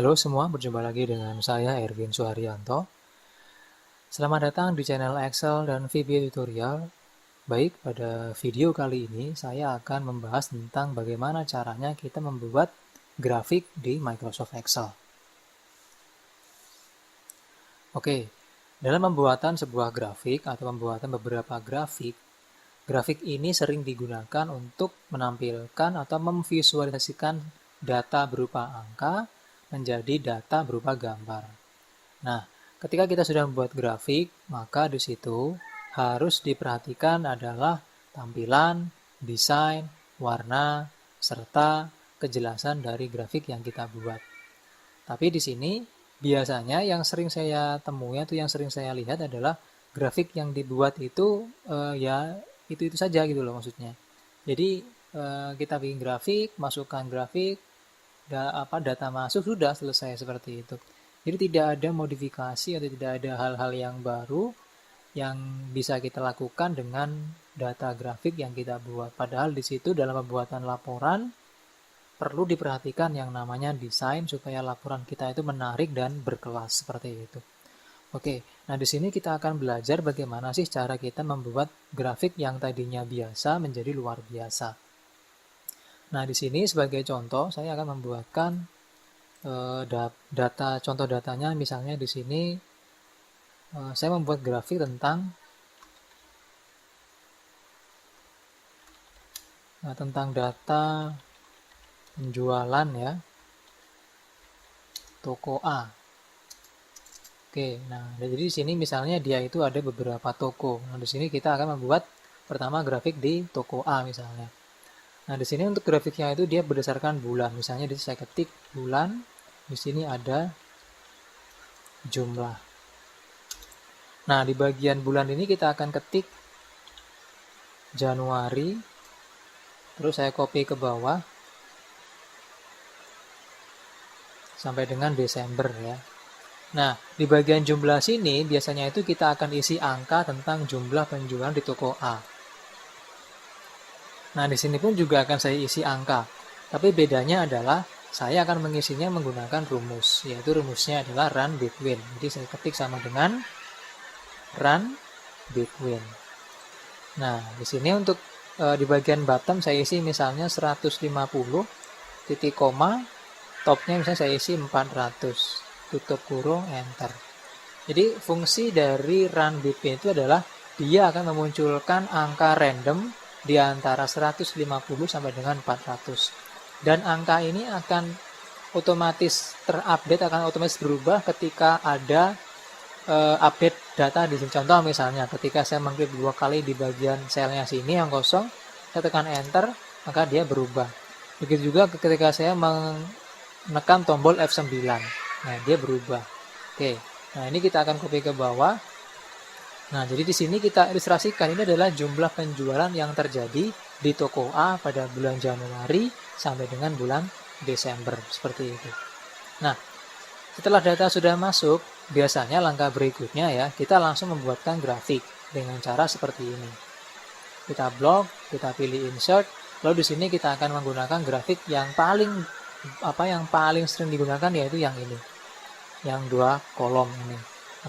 Halo semua, berjumpa lagi dengan saya Erwin Suharyanto. Selamat datang di channel Excel dan VBA Tutorial. Baik, pada video kali ini saya akan membahas tentang bagaimana caranya kita membuat grafik di Microsoft Excel. Oke, dalam pembuatan sebuah grafik atau pembuatan beberapa grafik, grafik ini sering digunakan untuk menampilkan atau memvisualisasikan data berupa angka menjadi data berupa gambar. Nah, ketika kita sudah membuat grafik, maka di situ harus diperhatikan adalah tampilan, desain, warna, serta kejelasan dari grafik yang kita buat. Tapi di sini biasanya yang sering saya temui atau yang sering saya lihat adalah grafik yang dibuat itu ya itu saja gitu loh maksudnya. Jadi kita bikin grafik, masukkan grafik, data masuk, sudah selesai seperti itu. Jadi tidak ada modifikasi atau tidak ada hal-hal yang baru yang bisa kita lakukan dengan data grafik yang kita buat. Padahal di situ dalam pembuatan laporan perlu diperhatikan yang namanya desain supaya laporan kita itu menarik dan berkelas seperti itu. Oke, nah di sini kita akan belajar bagaimana sih cara kita membuat grafik yang tadinya biasa menjadi luar biasa. Nah, di sini sebagai contoh saya akan membuatkan contoh datanya. Misalnya di sini saya membuat grafik tentang data penjualan ya, toko A. Oke, nah jadi di sini misalnya dia itu ada beberapa toko. Nah, di sini kita akan membuat pertama grafik di toko A misalnya. Nah, di sini untuk grafiknya itu dia berdasarkan bulan. Misalnya di sini saya ketik bulan, di sini ada jumlah. Nah, di bagian bulan ini kita akan ketik Januari, terus saya copy ke bawah sampai dengan Desember ya. Nah, di bagian jumlah sini biasanya itu kita akan isi angka tentang jumlah penjualan di toko A. Nah, di sini pun juga akan saya isi angka. Tapi bedanya adalah saya akan mengisinya menggunakan rumus, yaitu rumusnya adalah run between. Jadi saya ketik sama dengan run between. Nah, di sini untuk di bagian bottom saya isi misalnya 150 titik koma, topnya misalnya saya isi 400, tutup kurung, enter. Jadi fungsi dari run between itu adalah dia akan memunculkan angka random di antara 150 sampai dengan 400. Dan angka ini akan otomatis terupdate, akan otomatis berubah ketika ada update data di sini. Contoh misalnya ketika saya mengklik 2 kali di bagian selnya sini yang kosong, saya tekan enter, maka dia berubah. Begitu juga ketika saya menekan tombol F9. Nah, dia berubah. Oke. Nah, ini kita akan copy ke bawah. Nah, jadi di sini kita ilustrasikan ini adalah jumlah penjualan yang terjadi di toko A pada bulan Januari sampai dengan bulan Desember, seperti itu. Nah, setelah data sudah masuk, biasanya langkah berikutnya ya, kita langsung membuatkan grafik dengan cara seperti ini. Kita blok, kita pilih insert, lalu di sini kita akan menggunakan grafik yang paling sering digunakan yaitu yang ini. Yang 2 kolom ini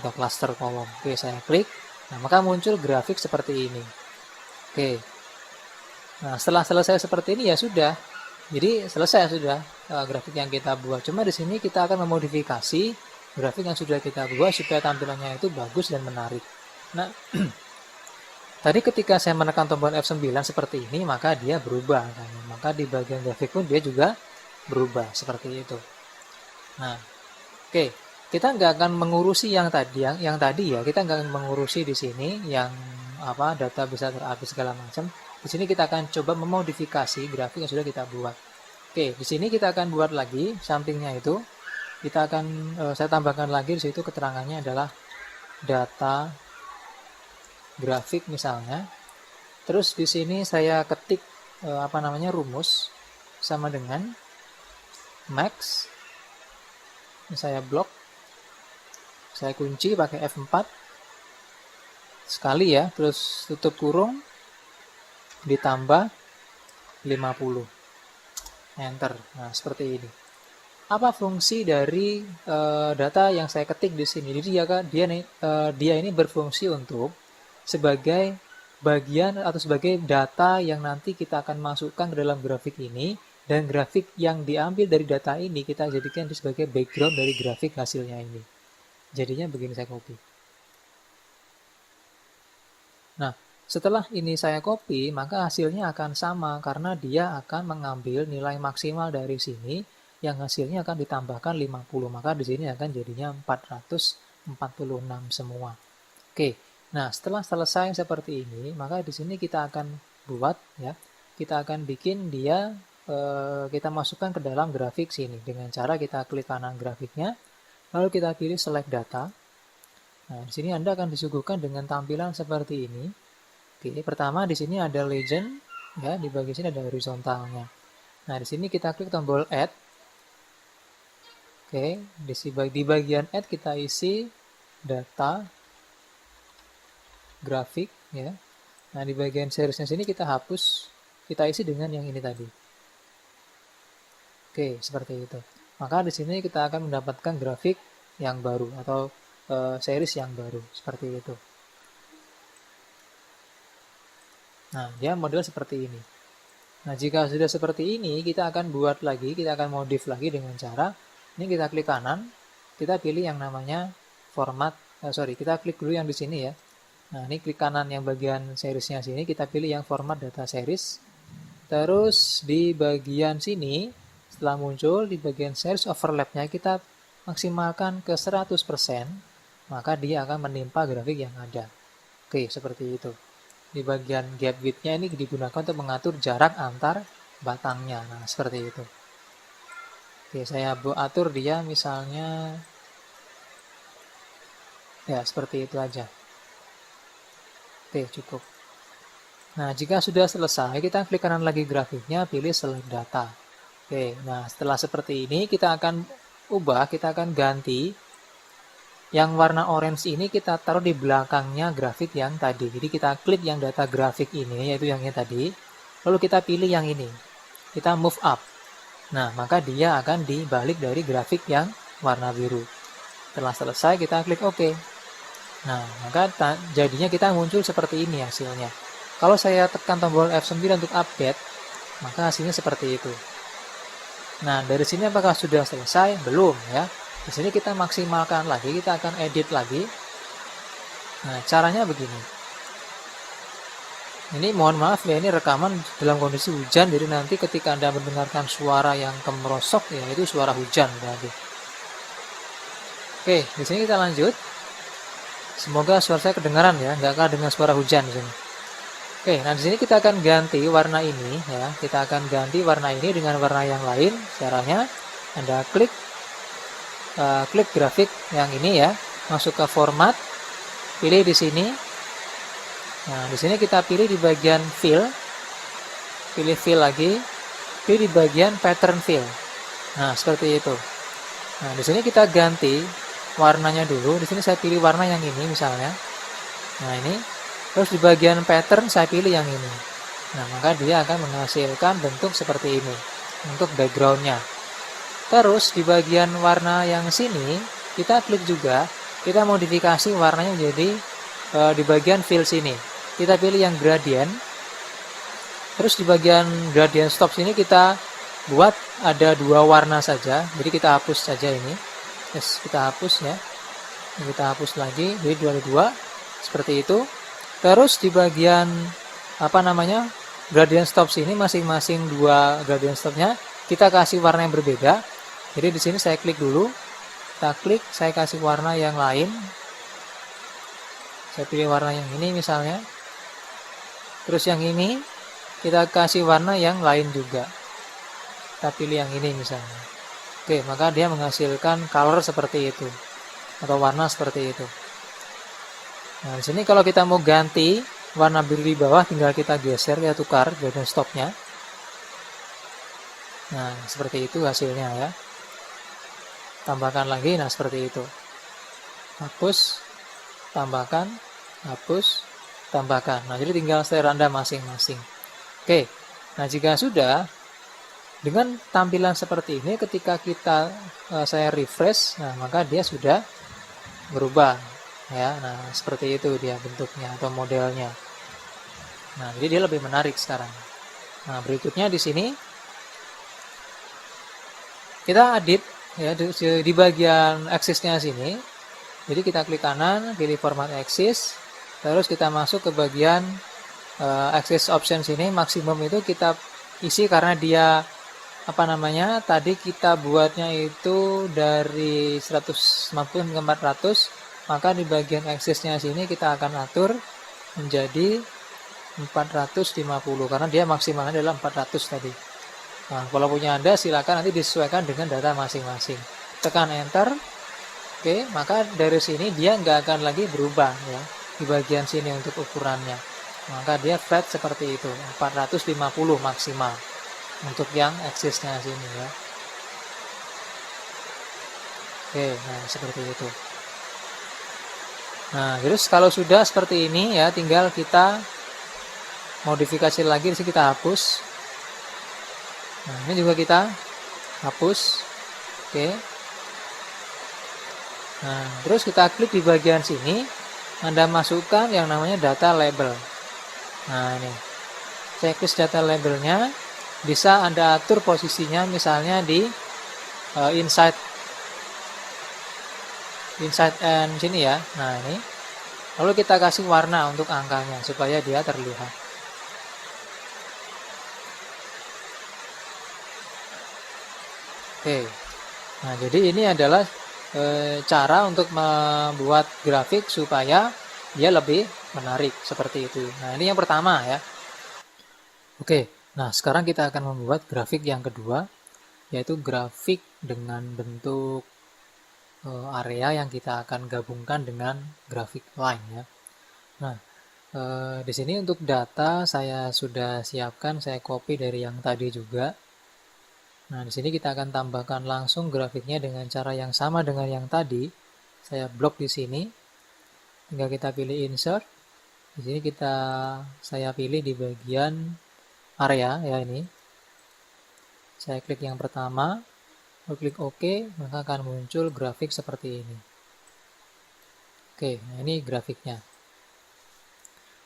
atau cluster kolom. Oke, saya klik. Nah, maka muncul grafik seperti ini. Oke. Nah, setelah selesai seperti ini ya sudah. Jadi selesai sudah grafik yang kita buat. Cuma di sini kita akan memodifikasi grafik yang sudah kita buat supaya tampilannya itu bagus dan menarik. Nah, tadi ketika saya menekan tombol F9 seperti ini, maka dia berubah. Maka di bagian grafik pun dia juga berubah seperti itu. Nah, oke, kita nggak akan mengurusi yang tadi ya, kita nggak akan mengurusi di sini yang data bisa terupdate segala macam. Di sini kita akan coba memodifikasi grafik yang sudah kita buat. Oke, di sini kita akan buat lagi sampingnya itu. Kita akan saya tambahkan lagi di situ keterangannya adalah data grafik misalnya. Terus di sini saya ketik rumus sama dengan max. Saya blok. Saya kunci pakai F4 sekali ya, terus tutup kurung, ditambah 50. Enter. Nah, seperti ini. apa fungsi dari data yang saya ketik di sini. Jadi dia ini berfungsi untuk sebagai bagian atau sebagai data yang nanti kita akan masukkan ke dalam grafik ini, dan grafik yang diambil dari data ini kita jadikan sebagai background dari grafik hasilnya ini. Jadinya begini, saya copy. Nah, setelah ini saya copy, maka hasilnya akan sama karena dia akan mengambil nilai maksimal dari sini yang hasilnya akan ditambahkan 50. Maka di sini akan jadinya 446 semua. Oke. Nah, setelah selesai seperti ini, maka di sini kita akan buat ya. Kita akan bikin dia kita masukkan ke dalam grafik sini dengan cara kita klik kanan grafiknya, lalu kita pilih select data. Nah, di sini Anda akan disuguhkan dengan tampilan seperti ini. Oke, pertama di sini ada legend ya, di bagian sini ada horizontalnya. Nah, di sini kita klik tombol add. Oke, di bagian add kita isi data grafik ya. Nah, di bagian seriesnya sini kita hapus, kita isi dengan yang ini tadi. Oke, seperti itu. Maka di sini kita akan mendapatkan grafik yang baru atau series yang baru seperti itu. Nah, dia model seperti ini. Nah, jika sudah seperti ini, kita akan buat lagi, kita akan modif lagi dengan cara ini kita klik kanan, kita pilih yang namanya format, kita klik dulu yang di sini ya. Nah, ini klik kanan yang bagian seriesnya sini, kita pilih yang format data series. Terus di bagian sini, setelah muncul di bagian series overlapnya kita maksimalkan ke 100%, maka dia akan menimpa grafik yang ada. Oke, seperti itu. Di bagian gap width-nya ini digunakan untuk mengatur jarak antar batangnya. Nah, seperti itu. Oke, saya atur dia misalnya ya seperti itu aja. Oke, cukup. Nah, jika sudah selesai, kita klik kanan lagi grafiknya, pilih select data. Oke, nah setelah seperti ini kita akan ubah, kita akan ganti yang warna orange ini kita taruh di belakangnya grafik yang tadi. Jadi kita klik yang data grafik ini, yaitu yang ini tadi, lalu kita pilih yang ini. Kita move up. Nah, maka dia akan dibalik dari grafik yang warna biru. Setelah selesai, kita klik OK. Nah, maka jadinya kita muncul seperti ini hasilnya. Kalau saya tekan tombol F9 untuk update, maka hasilnya seperti itu. Nah, dari sini apakah sudah selesai? Belum ya. Di sini kita maksimalkan lagi, kita akan edit lagi. Nah, caranya begini. Ini mohon maaf ya, ini rekaman dalam kondisi hujan, jadi nanti ketika Anda mendengarkan suara yang kemerosok, ya itu suara hujan berarti. Oke, di sini kita lanjut. Semoga suara saya kedengaran ya, nggak kalah dengan suara hujan di sini. Oke, nah di sini kita akan ganti warna ini ya, kita akan ganti warna ini dengan warna yang lain. Caranya Anda klik grafik yang ini ya, masuk ke format, pilih di sini. Nah, di sini kita pilih di bagian fill, pilih fill lagi, pilih di bagian pattern fill. Nah, seperti itu. Nah, di sini kita ganti warnanya dulu. Di sini saya pilih warna yang ini misalnya. Nah, ini. Terus di bagian pattern saya pilih yang ini. Nah, maka dia akan menghasilkan bentuk seperti ini untuk backgroundnya. Terus di bagian warna yang sini kita klik juga, kita modifikasi warnanya menjadi di bagian fill sini. Kita pilih yang gradient. Terus di bagian gradient stop sini kita buat ada 2 warna saja. Jadi kita hapus saja ini. Yes, kita hapus ya. Kita hapus lagi. Jadi 2 seperti itu. Terus di bagian gradient stop sini masing-masing 2 gradient stopnya kita kasih warna yang berbeda. Jadi di sini saya klik dulu. Kita klik, saya kasih warna yang lain. Saya pilih warna yang ini misalnya. Terus yang ini kita kasih warna yang lain juga. Kita pilih yang ini misalnya. Oke, maka dia menghasilkan color seperti itu atau warna seperti itu. Nah, di sini kalau kita mau ganti warna biru di bawah, tinggal kita geser, kita tukar gradient stopnya. Nah, seperti itu hasilnya ya. Tambahkan lagi, nah seperti itu. Hapus, tambahkan, hapus, tambahkan. Nah, jadi tinggal setir Anda masing-masing. Oke, nah jika sudah, Dengan tampilan seperti ini, ketika saya refresh, nah maka dia sudah berubah ya. Nah, seperti itu dia bentuknya atau modelnya. Nah, jadi dia lebih menarik sekarang. Nah, berikutnya di sini kita edit ya di bagian aksesnya sini. Jadi kita klik kanan, pilih format axis, terus kita masuk ke bagian axis option sini. Maksimum itu kita isi karena dia tadi kita buatnya itu dari 150 ke 400, maka di bagian aksesnya sini kita akan atur menjadi 450 karena dia maksimalnya adalah 400 tadi. Nah, kalau punya Anda silakan nanti disesuaikan dengan data masing-masing. Tekan enter. Oke, maka dari sini dia nggak akan lagi berubah ya di bagian sini untuk ukurannya. Maka dia flat seperti itu, 450 maksimal untuk yang aksesnya sini ya. Oke, nah seperti itu. Nah, terus kalau sudah seperti ini ya, tinggal kita modifikasi lagi. Di sini kita hapus. Nah, ini juga kita hapus. Oke. Nah, terus kita klik di bagian sini, Anda masukkan yang namanya data label. Nah, ini checklist data labelnya bisa Anda atur posisinya misalnya di inside and sini ya. Nah, ini. Lalu kita kasih warna untuk angkanya supaya dia terlihat. Oke. Nah, jadi ini adalah cara untuk membuat grafik supaya dia lebih menarik seperti itu. Nah, ini yang pertama ya. Oke. Nah, sekarang kita akan membuat grafik yang kedua, yaitu grafik dengan bentuk area yang kita akan gabungkan dengan grafik line ya. Nah, di sini untuk data saya sudah siapkan, saya copy dari yang tadi juga. Nah, di sini kita akan tambahkan langsung grafiknya dengan cara yang sama dengan yang tadi. Saya blok di sini. Tinggal kita pilih insert. Di sini saya pilih di bagian area ya ini. Saya klik yang pertama, lalu klik OK, maka akan muncul grafik seperti ini. Oke, nah ini grafiknya.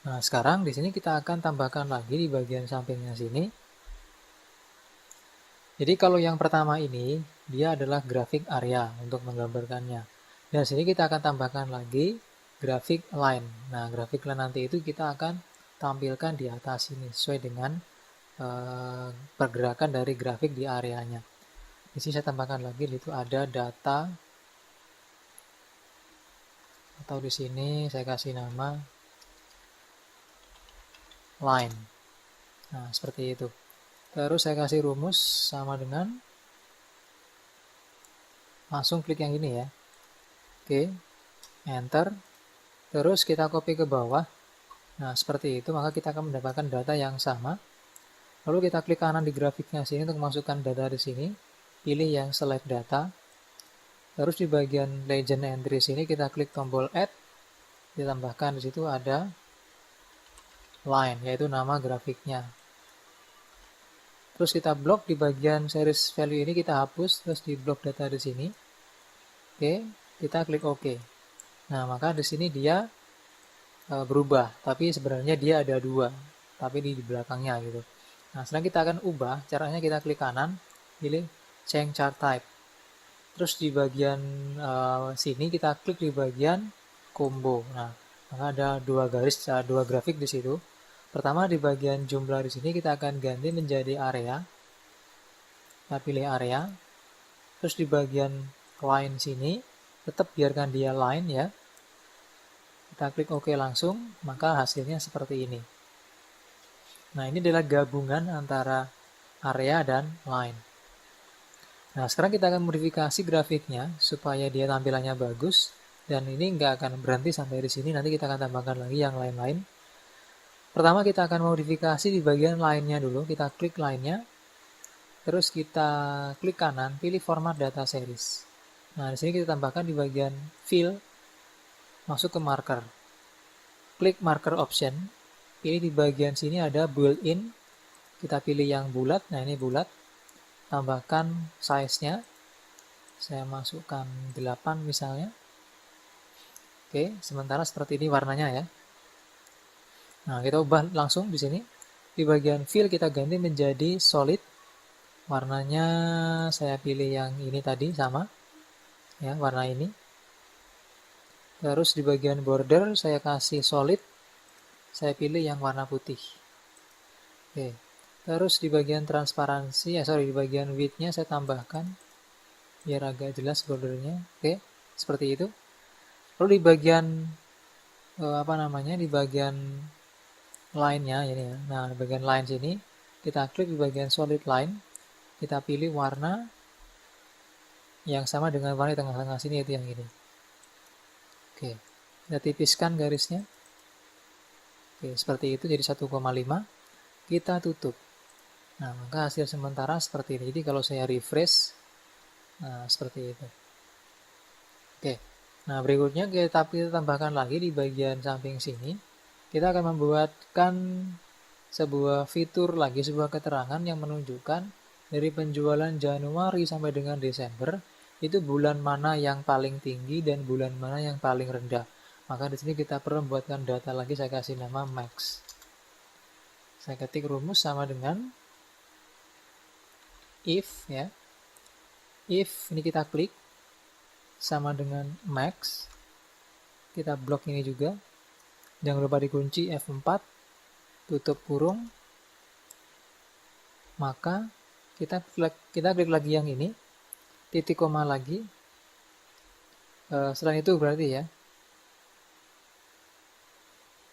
Nah, sekarang di sini kita akan tambahkan lagi di bagian sampingnya sini. Jadi kalau yang pertama ini, dia adalah grafik area untuk menggambarkannya. Dan sini kita akan tambahkan lagi grafik line. Nah, grafik line nanti itu kita akan tampilkan di atas ini, sesuai dengan pergerakan dari grafik di areanya. Di sini saya tambahkan lagi, itu ada data, atau di sini saya kasih nama line. Nah, seperti itu. Terus saya kasih rumus sama dengan langsung klik yang ini ya. Oke, enter. Terus kita copy ke bawah. Nah, seperti itu, maka kita akan mendapatkan data yang sama. Lalu kita klik kanan di grafiknya sini untuk masukkan data di sini. Pilih yang select data. Terus di bagian legend entry sini kita klik tombol add. Ditambahkan di situ ada line, yaitu nama grafiknya. Terus kita blok di bagian series value ini, kita hapus, terus di blok data di sini. Oke, kita klik OK. Nah, maka di sini dia berubah, tapi sebenarnya dia ada dua, tapi di belakangnya gitu. Nah, sekarang kita akan ubah, caranya kita klik kanan, pilih change chart type. Terus di bagian sini kita klik di bagian combo. Nah, maka ada dua grafik di situ. Pertama di bagian jumlah di sini kita akan ganti menjadi area. Kita pilih area. Terus di bagian line sini tetap biarkan dia line ya. Kita klik OK langsung, maka hasilnya seperti ini. Nah, ini adalah gabungan antara area dan line. Nah, sekarang kita akan modifikasi grafiknya supaya dia tampilannya bagus. Dan ini nggak akan berhenti sampai di sini, nanti kita akan tambahkan lagi yang lain-lain. Pertama kita akan modifikasi di bagian line-nya dulu, kita klik line-nya, terus kita klik kanan, pilih format data series. Nah, di sini kita tambahkan di bagian fill, masuk ke marker. Klik marker option, pilih di bagian sini ada built-in, kita pilih yang bulat, nah ini bulat. tambahkan size-nya. Saya masukkan 8 misalnya. Oke, sementara seperti ini warnanya ya. Nah, kita ubah langsung di sini. Di bagian fill kita ganti menjadi solid. Warnanya saya pilih yang ini tadi sama. Ya, warna ini. Terus di bagian border saya kasih solid. Saya pilih yang warna putih. Oke. Terus di bagian transparansi, di bagian width-nya saya tambahkan biar agak jelas bordernya. Oke, seperti itu. Lalu di bagian di bagian line-nya ini ya. Nah, di bagian line sini kita klik di bagian solid line, kita pilih warna yang sama dengan warna di tengah-tengah sini, yaitu yang ini. Oke, kita tipiskan garisnya. Oke, seperti itu jadi 1,5. Kita tutup. Nah, maka hasil sementara seperti ini. Jadi kalau saya refresh, nah seperti itu. Oke, nah berikutnya kita tambahkan lagi di bagian samping sini. Kita akan membuatkan sebuah fitur lagi, sebuah keterangan yang menunjukkan dari penjualan Januari sampai dengan Desember, itu bulan mana yang paling tinggi dan bulan mana yang paling rendah. Maka di sini kita perlu membuatkan data lagi, saya kasih nama max. Saya ketik rumus sama dengan if ya. If ini kita klik sama dengan max. Kita blok ini juga. Jangan lupa dikunci F4, tutup kurung. Maka kita klik lagi yang ini, titik koma lagi. Selain itu berarti ya,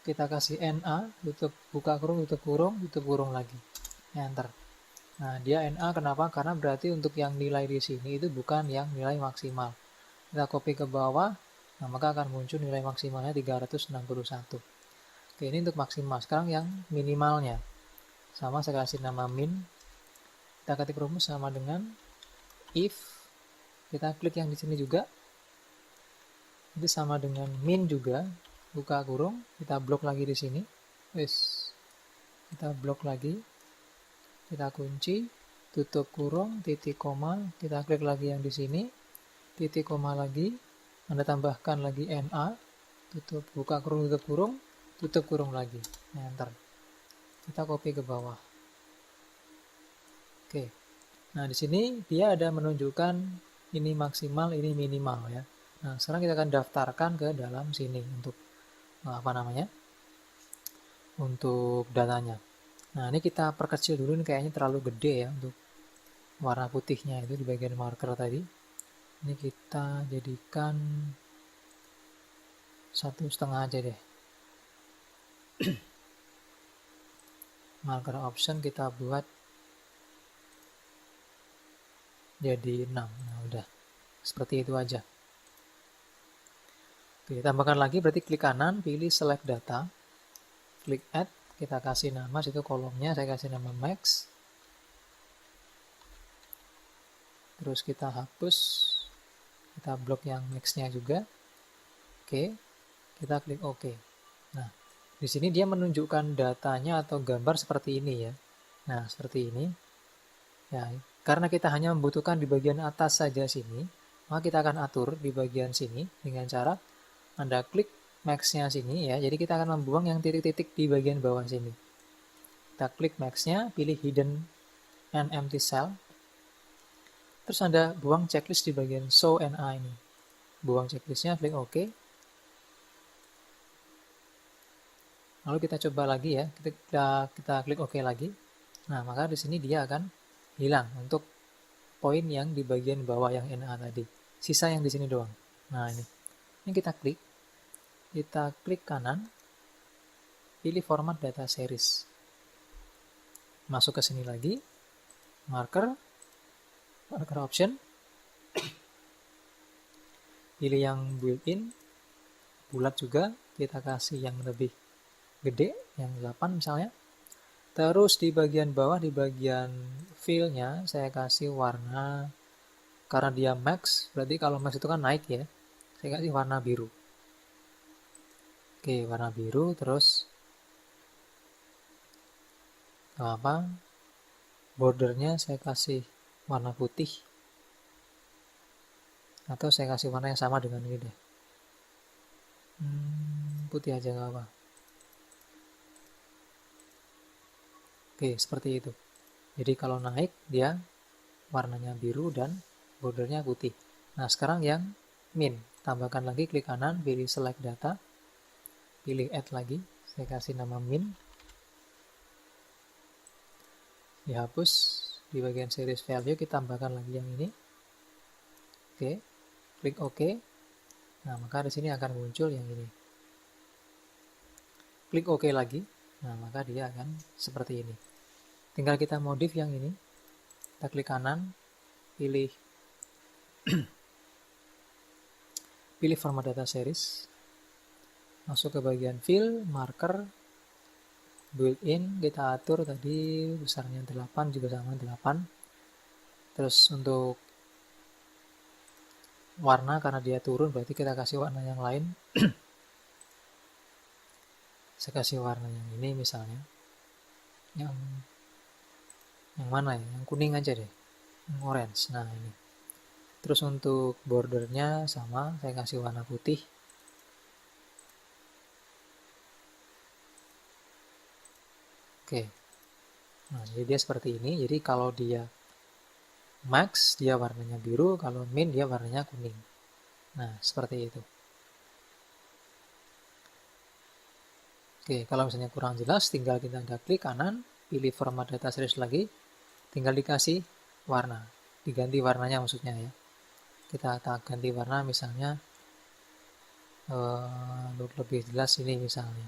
kita kasih NA, buka kurung, tutup kurung lagi. Enter. Nah, dia NA kenapa? Karena berarti untuk yang nilai di sini itu bukan yang nilai maksimal. Kita copy ke bawah, nah maka akan muncul nilai maksimalnya 361. Oke, ini untuk maksimal. Sekarang yang minimalnya. Sama saya kasih nama min. Kita ketik rumus sama dengan if. Kita klik yang di sini juga. Itu sama dengan min juga. Buka kurung, kita blok lagi di sini. Kita blok lagi. Kita kunci, tutup kurung, titik koma, kita klik lagi yang di sini. Titik koma lagi. Anda tambahkan lagi NA. Buka kurung, tutup kurung lagi. Enter. Kita copy ke bawah. Oke. Nah, di sini dia ada menunjukkan ini maksimal, ini minimal ya. Nah, sekarang kita akan daftarkan ke dalam sini untuk untuk datanya. Nah, ini kita perkecil dulu, ini kayaknya terlalu gede ya untuk warna putihnya itu di bagian marker tadi. Ini kita jadikan 1,5 aja deh. Marker option kita buat jadi 6. Nah, udah. Seperti itu aja. Oke, tambahkan lagi, berarti klik kanan, pilih select data. Klik add, kita kasih nama, situ kolomnya, saya kasih nama max. Terus kita hapus, kita blok yang max-nya juga. Oke, kita klik OK. Nah, di sini dia menunjukkan datanya atau gambar seperti ini ya. Nah, seperti ini. Ya, karena kita hanya membutuhkan di bagian atas saja sini, maka kita akan atur di bagian sini dengan cara Anda klik max-nya sini ya. Jadi kita akan membuang yang titik-titik di bagian bawah sini. Kita klik max-nya, pilih hidden and empty cell. Terus Anda buang checklist di bagian show NA ini. Buang checklistnya, klik OK. Lalu kita coba lagi ya, kita klik OK lagi. Nah, maka di sini dia akan hilang untuk poin yang di bagian bawah yang NA tadi. Sisa yang di sini doang. Nah, ini kita klik kanan, pilih format data series. Masuk ke sini lagi, marker option, pilih yang built-in, bulat juga, kita kasih yang lebih gede, yang 8 misalnya. Terus di bagian bawah, di bagian fill-nya, saya kasih warna, karena dia max, berarti kalau max itu kan naik ya, saya kasih warna biru. Oke, warna biru, terus bordernya saya kasih warna putih, atau saya kasih warna yang sama dengan ini deh. Putih aja nggak apa. Oke, seperti itu. Jadi kalau naik dia warnanya biru dan bordernya putih. Nah, sekarang yang min, tambahkan lagi, klik kanan, pilih select data, pilih add lagi, saya kasih nama min, dihapus, di bagian series value kita tambahkan lagi yang ini. Oke, klik OK. Nah, maka di sini akan muncul yang ini. Klik OK lagi, nah maka dia akan seperti ini. Tinggal kita modif yang ini, kita klik kanan, pilih pilih format data series, masuk ke bagian fill, marker, built-in, kita atur tadi besarnya 8 juga sama 8. Terus untuk warna, karena dia turun berarti kita kasih warna yang lain. Saya kasih warna yang ini misalnya, yang mana ya, yang kuning aja deh, yang orange. Nah ini. Terus untuk bordernya sama, saya kasih warna putih. Oke. Nah, jadi dia seperti ini. Jadi kalau dia max, dia warnanya biru. Kalau min, dia warnanya kuning. Nah, seperti itu. Oke, kalau misalnya kurang jelas, tinggal kita klik kanan, pilih format data series lagi, tinggal dikasih warna. Diganti warnanya maksudnya ya. Kita ganti warna misalnya lebih jelas ini misalnya.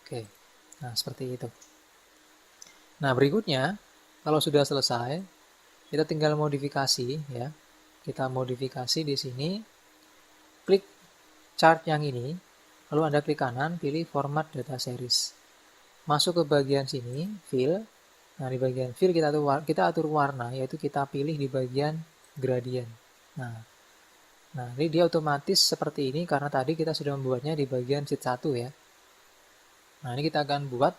Oke, nah seperti itu. Nah berikutnya, kalau sudah selesai, kita tinggal modifikasi ya. Kita modifikasi di sini, klik chart yang ini, lalu Anda klik kanan, pilih format data series. Masuk ke bagian sini, fill. Nah di bagian fill kita atur warna, yaitu kita pilih di bagian gradient. Nah ini dia otomatis seperti ini karena tadi kita sudah membuatnya di bagian sheet 1 ya. Nah ini kita akan buat,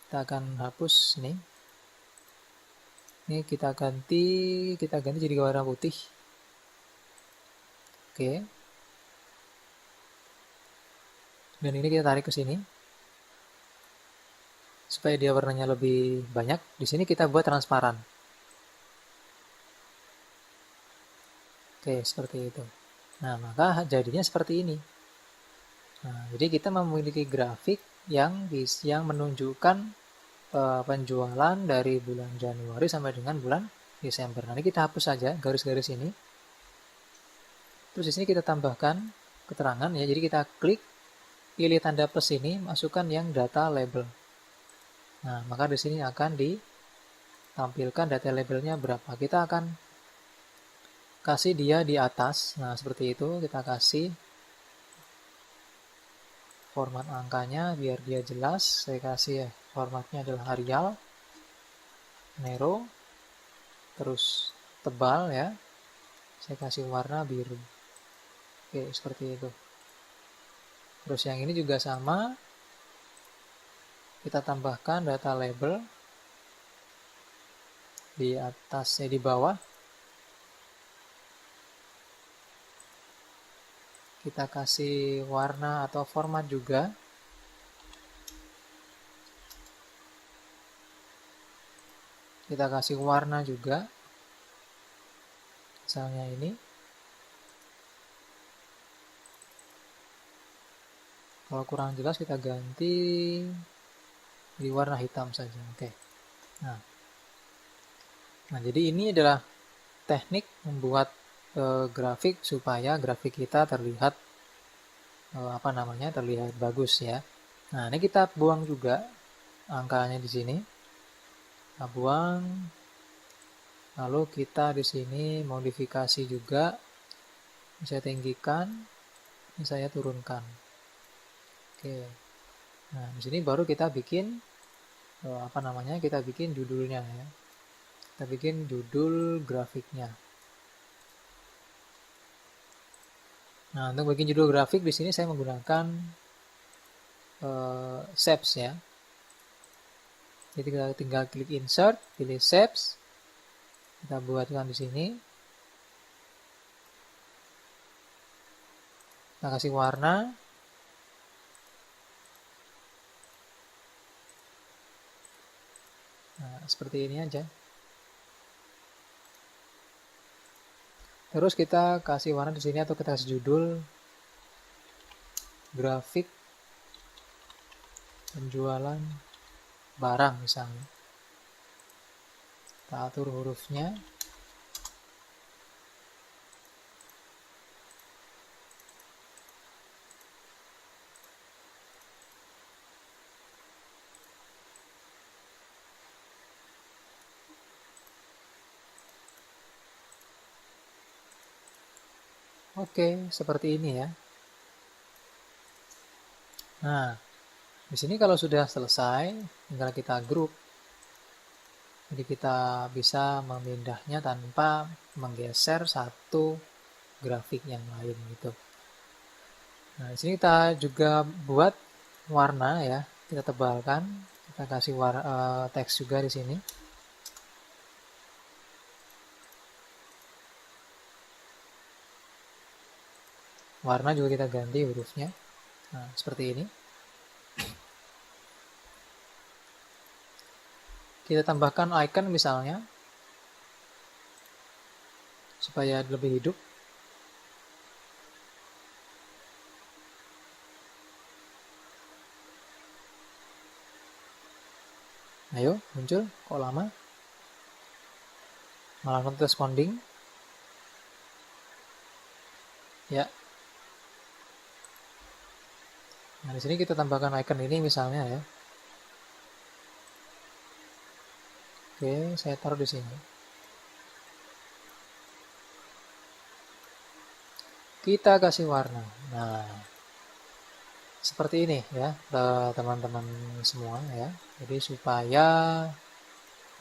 kita akan hapus nih. Ini kita ganti jadi warna putih. Oke. Dan ini kita tarik ke sini supaya dia warnanya lebih banyak. Di sini kita buat transparan. Oke, seperti itu. Nah, maka jadinya seperti ini. Nah, jadi kita memiliki grafik yang menunjukkan penjualan dari bulan Januari sampai dengan bulan Desember. Nanti kita hapus saja garis-garis ini. Terus di sini kita tambahkan keterangan ya. Jadi kita klik, pilih tanda plus ini, masukkan yang data label. Nah, maka di sini akan ditampilkan data labelnya berapa. Kita akan kasih dia di atas. Nah, seperti itu kita kasih format angkanya biar dia jelas. Saya kasih formatnya adalah Arial, narrow, terus tebal ya. Saya kasih warna biru. Oke, seperti itu. Terus yang ini juga sama. Kita tambahkan data label di atasnya, di bawah. Kita kasih warna atau format juga. Kita kasih warna juga. Misalnya ini. Kalau kurang jelas kita ganti di warna hitam saja. Oke. Nah, jadi ini adalah teknik membuat grafik supaya grafik kita terlihat terlihat bagus ya. Nah, ini kita buang juga angkanya di sini. Kita buang. Lalu kita di sini modifikasi juga. Ini saya tinggikan, ini saya turunkan. Oke. Nah, di sini baru kita bikin kita bikin judulnya ya. Kita bikin judul grafiknya. Nah, untuk bikin judul grafik di sini saya menggunakan shapes ya. Jadi kita tinggal klik insert, pilih shapes, kita buatkan di sini. Kita kasih warna. Nah, seperti ini aja. Terus kita kasih warna di sini atau kita kasih judul grafik penjualan barang misalnya. Kita atur hurufnya. Oke, seperti ini ya. Nah, di sini kalau sudah selesai, tinggal kita grup. Jadi kita bisa memindahnya tanpa menggeser satu grafik yang lain gitu. Nah, di sini kita juga buat warna ya. Kita tebalkan, kita kasih teks juga di sini. Warna juga kita ganti hurufnya. Nah, seperti ini. Kita tambahkan icon misalnya, supaya lebih hidup. Ayo, muncul. Kok lama? Malah not responding. Ya. Nah, di sini kita tambahkan icon ini misalnya ya. Oke, saya taruh di sini. Kita kasih warna. Nah, seperti ini ya, teman-teman semua ya. Jadi supaya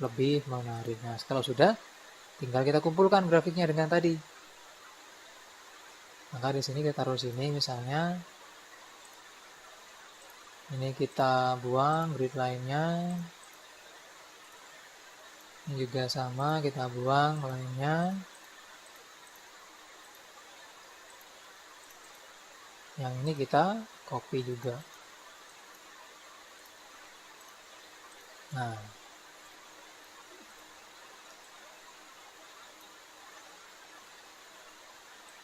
lebih menarik. Nah, kalau sudah, tinggal kita kumpulkan grafiknya dengan tadi. Maka di sini kita taruh sini misalnya. Ini kita buang grid line-nya. Ini juga sama, kita buang line-nya. Yang ini kita copy juga. Nah,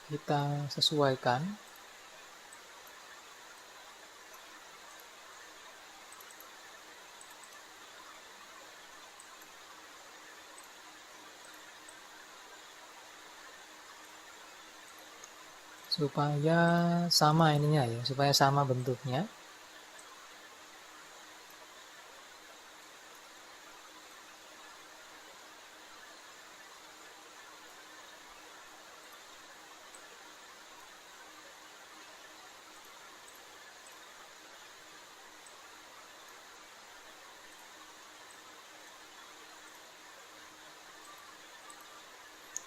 kita sesuaikan. Supaya sama ininya ya, supaya sama bentuknya.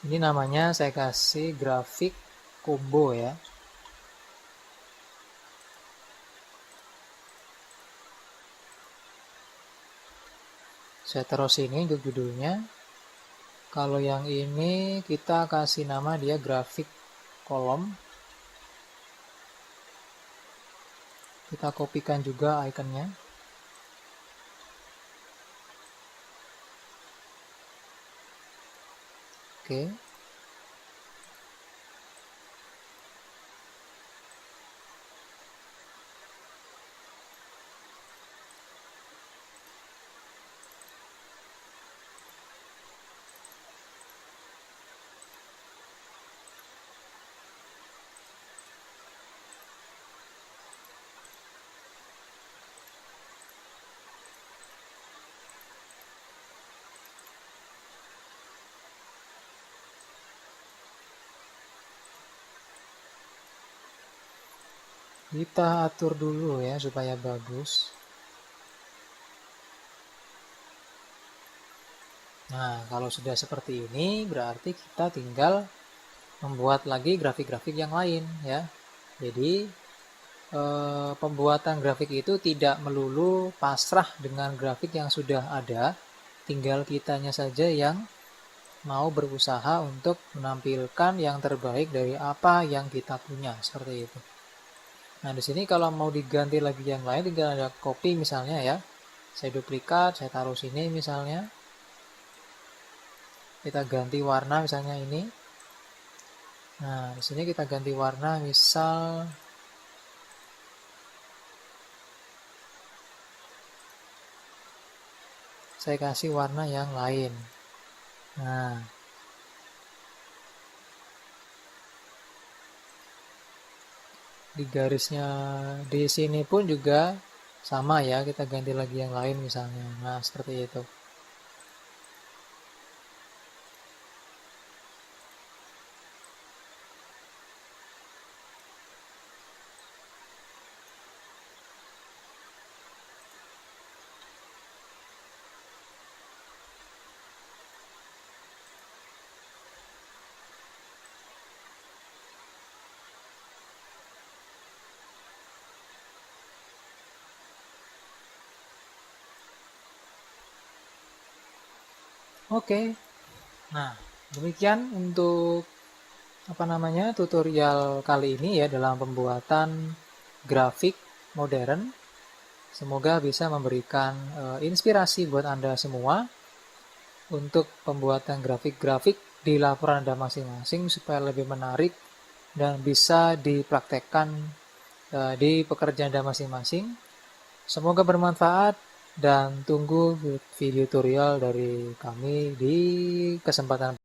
Ini namanya saya kasih grafik combo ya. Saya taruh sini untuk judulnya. Kalau yang ini kita kasih nama dia grafik kolom. Kita kopikan juga ikonnya. Oke. Kita atur dulu ya supaya bagus. Nah, kalau sudah seperti ini berarti kita tinggal membuat lagi grafik-grafik yang lain ya. Jadi pembuatan grafik itu tidak melulu pasrah dengan grafik yang sudah ada, tinggal kitanya saja yang mau berusaha untuk menampilkan yang terbaik dari apa yang kita punya, seperti itu. Nah, di sini kalau mau diganti lagi yang lain, tinggal ada copy misalnya ya. Saya duplikat, saya taruh sini misalnya. Kita ganti warna misalnya ini. Nah, di sini kita ganti warna, misal saya kasih warna yang lain. Nah, di garisnya di sini pun juga sama ya, kita ganti lagi yang lain misalnya. Nah, seperti itu. Oke. Nah, demikian untuk tutorial kali ini ya dalam pembuatan grafik modern. Semoga bisa memberikan inspirasi buat Anda semua untuk pembuatan grafik-grafik di laporan Anda masing-masing supaya lebih menarik dan bisa dipraktekkan di pekerjaan Anda masing-masing. Semoga bermanfaat dan tunggu video tutorial dari kami di kesempatan